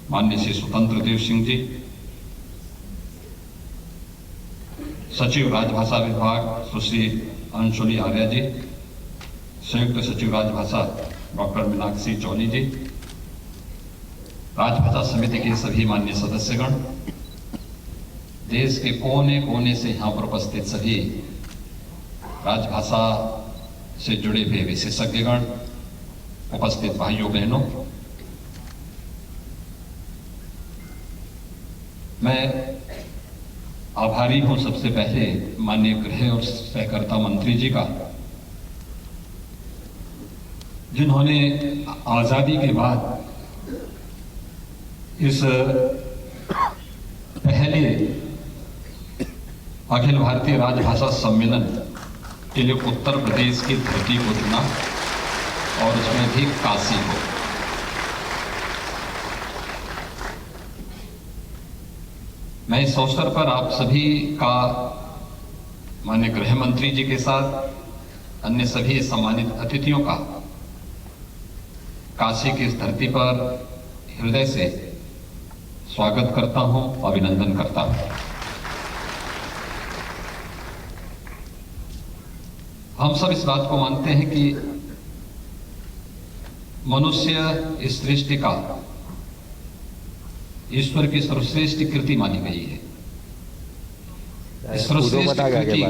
माननीय श्री स्वतंत्र देव सिंह जी, सचिव राजभाषा विभाग सुश्री अंशुली आर्या जी, संयुक्त सचिव राजभाषा डॉक्टर मीनाक्षी चौली जी, राजभाषा समिति के सभी माननीय सदस्यगण, देश के कोने कोने से यहाँ पर उपस्थित सभी राजभाषा से जुड़े हुए विशेषज्ञगण, उपस्थित भाइयों बहनों, मैं आभारी हूं सबसे पहले माननीय गृह और सहकारिता मंत्री जी का, जिन्होंने आजादी के बाद इस पहले अखिल भारतीय राजभाषा सम्मेलन के लिए उत्तर प्रदेश की धरती को चुना और उसमें भी काशी को। मैं इस अवसर पर आप सभी का माननीय गृह मंत्री जी के साथ अन्य सभी सम्मानित अतिथियों का काशी की इस धरती पर हृदय से स्वागत करता हूं, अभिनंदन करता हूं। हम सब इस बात को मानते हैं कि मनुष्य इस सृष्टि का ईश्वर की सर्वश्रेष्ठ कृति मानी गई है। सर्वश्रेष्ठ कृति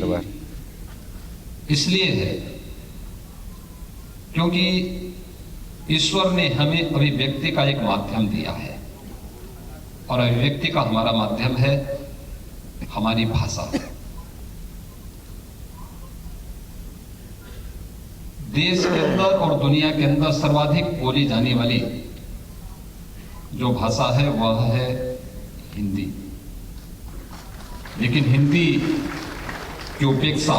इसलिए है क्योंकि ईश्वर ने हमें अभिव्यक्ति का एक माध्यम दिया है और अभिव्यक्ति का हमारा माध्यम है हमारी भाषा। देश के अंदर और दुनिया के अंदर सर्वाधिक बोली जाने वाली जो भाषा है वह है हिंदी। लेकिन हिंदी की उपेक्षा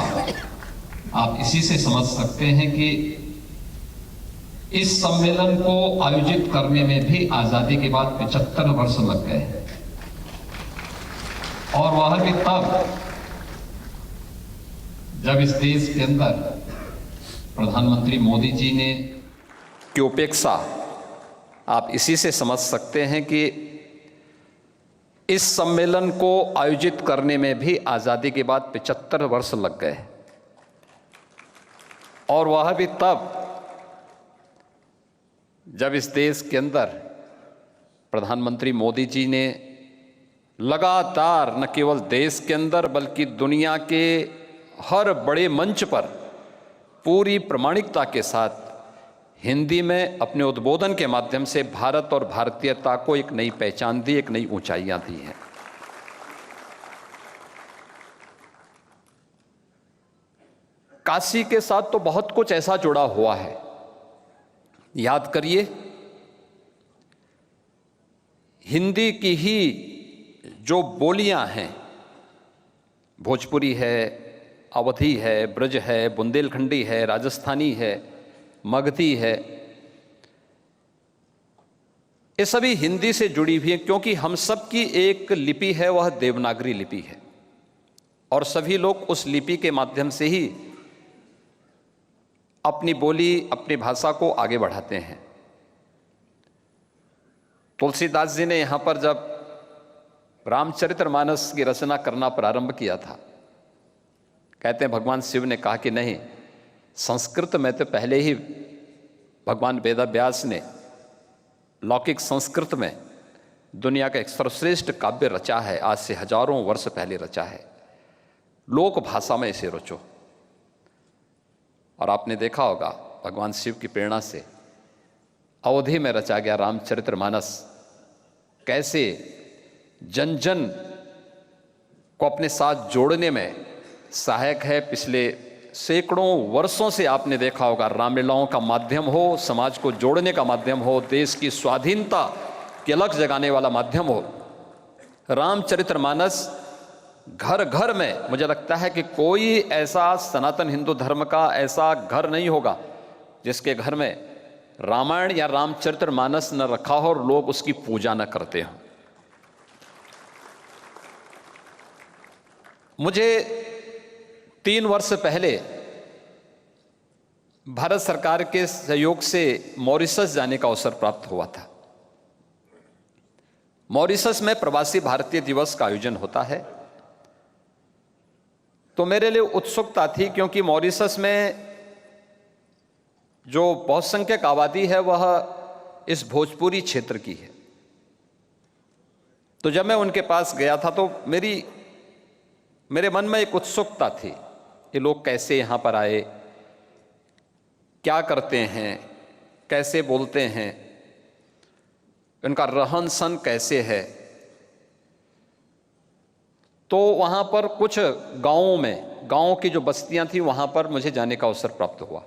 आप इसी से समझ सकते हैं कि इस सम्मेलन को आयोजित करने में भी आजादी के बाद 75 वर्ष लग गए और वह भी तब जब इस देश के अंदर प्रधानमंत्री मोदी जी ने की उपेक्षा आप इसी से समझ सकते हैं कि इस सम्मेलन को आयोजित करने में भी आजादी के बाद 75 वर्ष लग गए और वह भी तब जब इस देश के अंदर प्रधानमंत्री मोदी जी ने लगातार न केवल देश के अंदर बल्कि दुनिया के हर बड़े मंच पर पूरी प्रामाणिकता के साथ हिंदी में अपने उद्बोधन के माध्यम से भारत और भारतीयता को एक नई पहचान दी, एक नई ऊंचाइयां दी हैं। काशी के साथ तो बहुत कुछ ऐसा जुड़ा हुआ है। याद करिए, हिंदी की ही जो बोलियां हैं, भोजपुरी है, अवधी है, ब्रज है, बुंदेलखंडी है, राजस्थानी है, मगधी है, ये सभी हिंदी से जुड़ी हुई है क्योंकि हम सब की एक लिपि है, वह देवनागरी लिपि है और सभी लोग उस लिपि के माध्यम से ही अपनी बोली, अपनी भाषा को आगे बढ़ाते हैं। तुलसीदास जी ने यहाँ पर जब रामचरितमानस की रचना करना प्रारंभ किया था, कहते हैं भगवान शिव ने कहा कि नहीं, संस्कृत में तो पहले ही भगवान वेदव्यास ने लौकिक संस्कृत में दुनिया का एक सर्वश्रेष्ठ काव्य रचा है, आज से हजारों वर्ष पहले रचा है, लोक भाषा में इसे रचो। और आपने देखा होगा भगवान शिव की प्रेरणा से अवधि में रचा गया रामचरितमानस कैसे जन जन को अपने साथ जोड़ने में सहायक है। पिछले सैकड़ों वर्षों से आपने देखा होगा, रामलीलाओं का माध्यम हो, समाज को जोड़ने का माध्यम हो, देश की स्वाधीनता की अलख जगाने वाला माध्यम हो, रामचरितमानस घर घर में, मुझे लगता है कि कोई ऐसा सनातन हिंदू धर्म का ऐसा घर नहीं होगा जिसके घर में रामायण या रामचरितमानस न रखा हो और लोग उसकी पूजा न करते हों। मुझे 3 वर्ष पहले भारत सरकार के सहयोग से मॉरिशस जाने का अवसर प्राप्त हुआ था। मॉरिशस में प्रवासी भारतीय दिवस का आयोजन होता है। तो मेरे लिए उत्सुकता थी, क्योंकि मॉरिशस में जो बहुसंख्यक आबादी है वह इस भोजपुरी क्षेत्र की है। तो जब मैं उनके पास गया था तो मेरे मन में एक उत्सुकता थी, ये लोग कैसे यहाँ पर आए, क्या करते हैं, कैसे बोलते हैं, उनका रहन सहन कैसे है। तो वहाँ पर कुछ गाँव की जो बस्तियाँ थी वहाँ पर मुझे जाने का अवसर प्राप्त हुआ।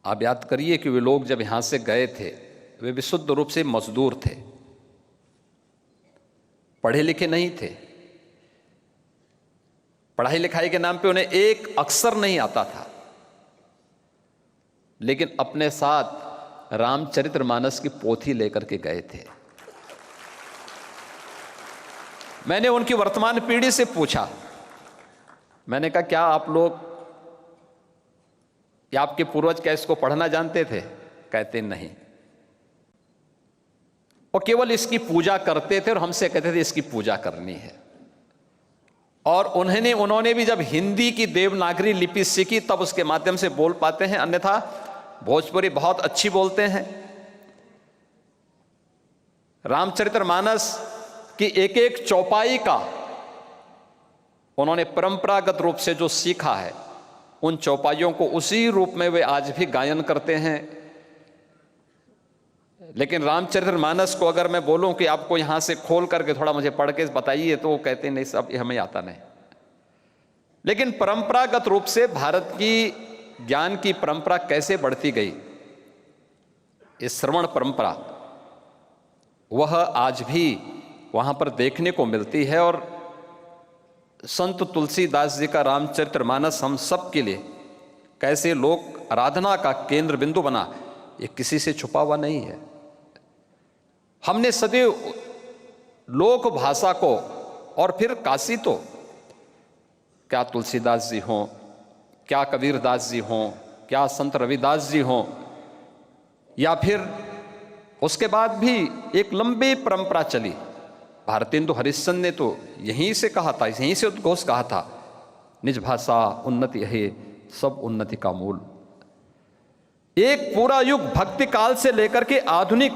आप याद करिए कि वे लोग जब यहाँ से गए थे वे विशुद्ध रूप से मजदूर थे, पढ़े लिखे नहीं थे। पढ़ाई लिखाई के नाम पे उन्हें एक अक्षर नहीं आता था, लेकिन अपने साथ रामचरितमानस की पोथी लेकर के गए थे। मैंने उनकी वर्तमान पीढ़ी से पूछा, मैंने कहा क्या आप लोग या आपके पूर्वज क्या इसको पढ़ना जानते थे? कहते नहीं, वो केवल इसकी पूजा करते थे और हमसे कहते थे इसकी पूजा करनी है। और उन्होंने भी जब हिंदी की देवनागरी लिपि सीखी तब उसके माध्यम से बोल पाते हैं, अन्यथा भोजपुरी बहुत अच्छी बोलते हैं। रामचरितमानस की एक एक चौपाई का उन्होंने परंपरागत रूप से जो सीखा है, उन चौपाइयों को उसी रूप में वे आज भी गायन करते हैं। लेकिन रामचरितमानस को अगर मैं बोलूं कि आपको यहां से खोल करके थोड़ा मुझे पढ़ के बताइए, तो वो कहते नहीं सब हमें आता नहीं। लेकिन परंपरागत रूप से भारत की ज्ञान की परंपरा कैसे बढ़ती गई, इस श्रवण परंपरा वह आज भी वहां पर देखने को मिलती है। और संत तुलसीदास जी का रामचरितमानस हम सब के लिए कैसे लोक आराधना का केंद्र बिंदु बना, ये किसी से छुपा हुआ नहीं है। हमने सदैव लोक भाषा को, और फिर काशी तो क्या तुलसीदास जी हों, क्या कबीरदास जी हों, क्या संत रविदास जी हों, या फिर उसके बाद भी एक लंबी परंपरा चली। भारतेंदु हरिश्चंद्र ने तो यहीं से कहा था, यहीं से उद्घोष कहा था, निज भाषा उन्नति है सब उन्नति का मूल। एक पूरा युग भक्ति काल से लेकर के आधुनिक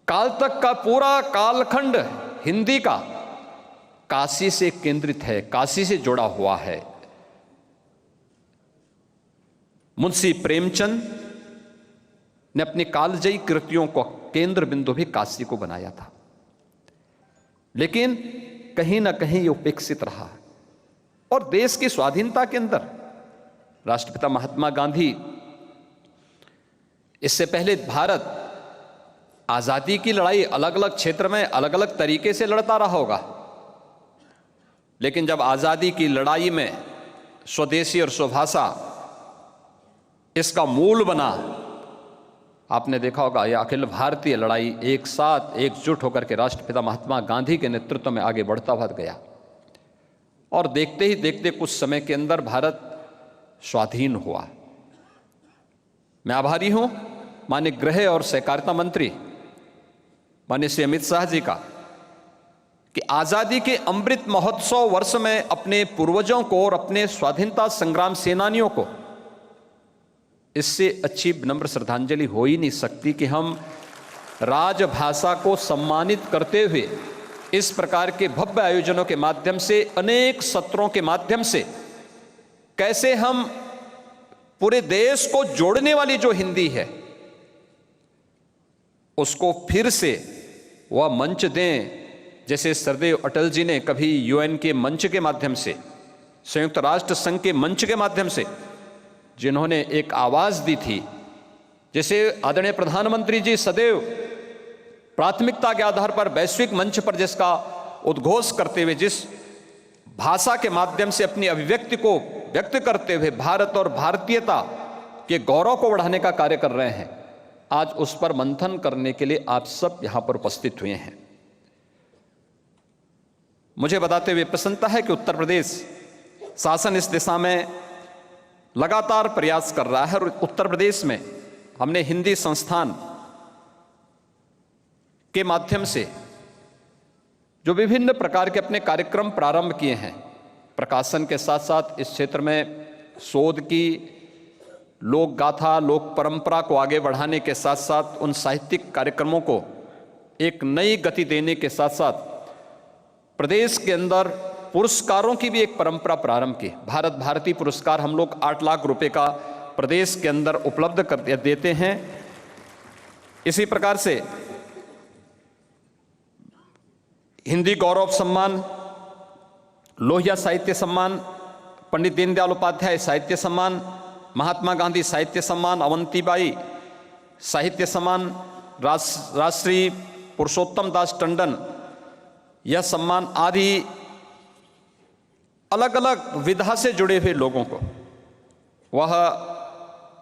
काल तक का पूरा कालखंड हिंदी का काशी से केंद्रित है, काशी से जुड़ा हुआ है। मुंशी प्रेमचंद ने अपनी कालजयी कृतियों को केंद्र बिंदु भी काशी को बनाया था, लेकिन कहीं ना कहीं ये उपेक्षित रहा। और देश की स्वाधीनता के अंदर राष्ट्रपिता महात्मा गांधी, इससे पहले भारत आजादी की लड़ाई अलग अलग क्षेत्र में अलग अलग तरीके से लड़ता रहा होगा, लेकिन जब आजादी की लड़ाई में स्वदेशी और स्वभाषा इसका मूल बना, आपने देखा होगा यह अखिल भारतीय लड़ाई एक साथ एकजुट होकर के राष्ट्रपिता महात्मा गांधी के नेतृत्व में आगे बढ़ता हुआ गया। और देखते ही देखते कुछ समय के अंदर भारत स्वाधीन हुआ। मैं आभारी हूं माननीय गृह और सहकारिता मंत्री माननीय श्री अमित शाह जी का, कि आजादी के अमृत महोत्सव वर्ष में अपने पूर्वजों को और अपने स्वाधीनता संग्राम सेनानियों को, इससे अच्छी विनम्र श्रद्धांजलि हो ही नहीं सकती कि हम राजभाषा को सम्मानित करते हुए इस प्रकार के भव्य आयोजनों के माध्यम से, अनेक सत्रों के माध्यम से कैसे हम पूरे देश को जोड़ने वाली जो हिंदी है उसको फिर से वह मंच दें, जैसे सरदेव अटल जी ने कभी यूएन के मंच के माध्यम से, संयुक्त राष्ट्र संघ के मंच के माध्यम से जिन्होंने एक आवाज दी थी, जैसे आदरणीय प्रधानमंत्री जी सदैव प्राथमिकता के आधार पर वैश्विक मंच पर जिसका उद्घोष करते हुए, जिस भाषा के माध्यम से अपनी अभिव्यक्ति को व्यक्त करते हुए भारत और भारतीयता के गौरव को बढ़ाने का कार्य कर रहे हैं, आज उस पर मंथन करने के लिए आप सब यहां पर उपस्थित हुए हैं। मुझे बताते हुए प्रसन्नता है कि उत्तर प्रदेश शासन इस दिशा में लगातार प्रयास कर रहा है और उत्तर प्रदेश में हमने हिंदी संस्थान के माध्यम से जो विभिन्न प्रकार के अपने कार्यक्रम प्रारंभ किए हैं, प्रकाशन के साथ साथ इस क्षेत्र में शोध की, लोक गाथा, लोक परंपरा को आगे बढ़ाने के साथ साथ उन साहित्यिक कार्यक्रमों को एक नई गति देने के साथ साथ प्रदेश के अंदर पुरस्कारों की भी एक परंपरा प्रारंभ की। भारत भारती पुरस्कार हम लोग 8 लाख रुपए का प्रदेश के अंदर उपलब्ध कर देते हैं। इसी प्रकार से हिंदी गौरव सम्मान, लोहिया साहित्य सम्मान, पंडित दीनदयाल उपाध्याय साहित्य सम्मान, महात्मा गांधी साहित्य सम्मान, अवंतीबाई साहित्य सम्मान, राजश्री पुरुषोत्तम दास टंडन यह सम्मान आदि अलग अलग विधा से जुड़े हुए लोगों को, वह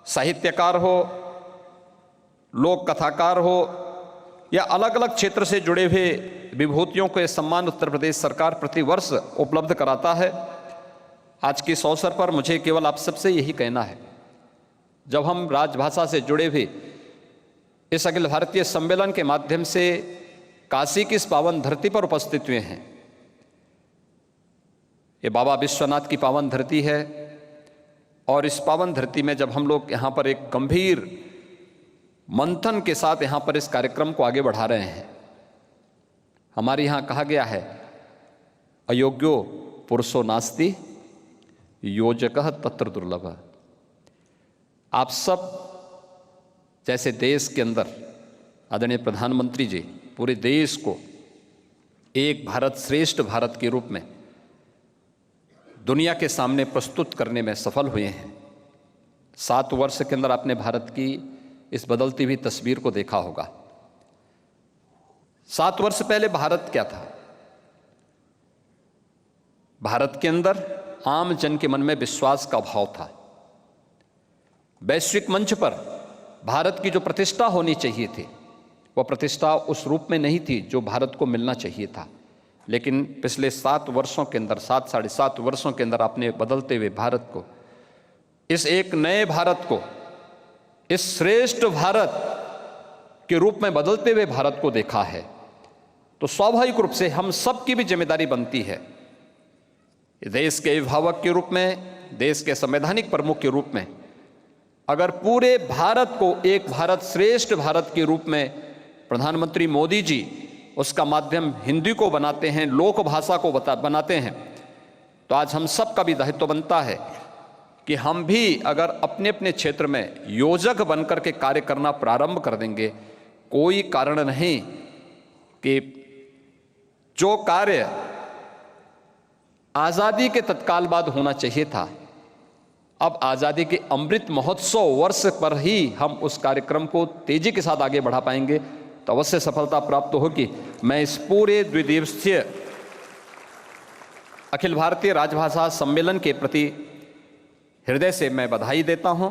साहित्यकार हो, लोक कथाकार हो या अलग अलग क्षेत्र से जुड़े हुए विभूतियों को यह सम्मान उत्तर प्रदेश सरकार प्रतिवर्ष उपलब्ध कराता है। आज के इस अवसर पर मुझे केवल आप सबसे यही कहना है, जब हम राजभाषा से जुड़े हुए इस अखिल भारतीय सम्मेलन के माध्यम से काशी की इस पावन धरती पर उपस्थित हुए हैं, ये बाबा विश्वनाथ की पावन धरती है और इस पावन धरती में जब हम लोग यहाँ पर एक गंभीर मंथन के साथ यहाँ पर इस कार्यक्रम को आगे बढ़ा रहे हैं, हमारे यहाँ कहा गया है अयोग्यो पुरुषो नास्ति योजकः तत्र दुर्लभ। आप सब जैसे देश के अंदर आदरणीय प्रधानमंत्री जी पूरे देश को एक भारत श्रेष्ठ भारत के रूप में दुनिया के सामने प्रस्तुत करने में सफल हुए हैं। 7 वर्ष के अंदर आपने भारत की इस बदलती हुई तस्वीर को देखा होगा। 7 वर्ष पहले भारत क्या था? भारत के अंदर आम जन के मन में विश्वास का अभाव था। वैश्विक मंच पर भारत की जो प्रतिष्ठा होनी चाहिए थी वह प्रतिष्ठा उस रूप में नहीं थी जो भारत को मिलना चाहिए था। लेकिन पिछले 7 वर्षों के अंदर, 7 साढ़े 7 वर्षों के अंदर आपने बदलते हुए भारत को, इस एक नए भारत को, इस श्रेष्ठ भारत के रूप में बदलते हुए भारत को देखा है। तो स्वाभाविक रूप से हम सब की भी जिम्मेदारी बनती है, देश के अभिभावक के रूप में, देश के संवैधानिक प्रमुख के रूप में, अगर पूरे भारत को एक भारत श्रेष्ठ भारत के रूप में प्रधानमंत्री मोदी जी उसका माध्यम हिंदी को बनाते हैं, लोक भाषा को बनाते हैं, तो आज हम सब का भी दायित्व बनता है कि हम भी अगर अपने अपने क्षेत्र में योजक बनकर के कार्य करना प्रारंभ कर देंगे, कोई कारण नहीं कि जो कार्य आज़ादी के तत्काल बाद होना चाहिए था, अब आज़ादी के अमृत महोत्सव वर्ष पर ही हम उस कार्यक्रम को तेजी के साथ आगे बढ़ा पाएंगे, तो अवश्य सफलता प्राप्त होगी। मैं इस पूरे द्विदिवसीय अखिल भारतीय राजभाषा सम्मेलन के प्रति हृदय से मैं बधाई देता हूं।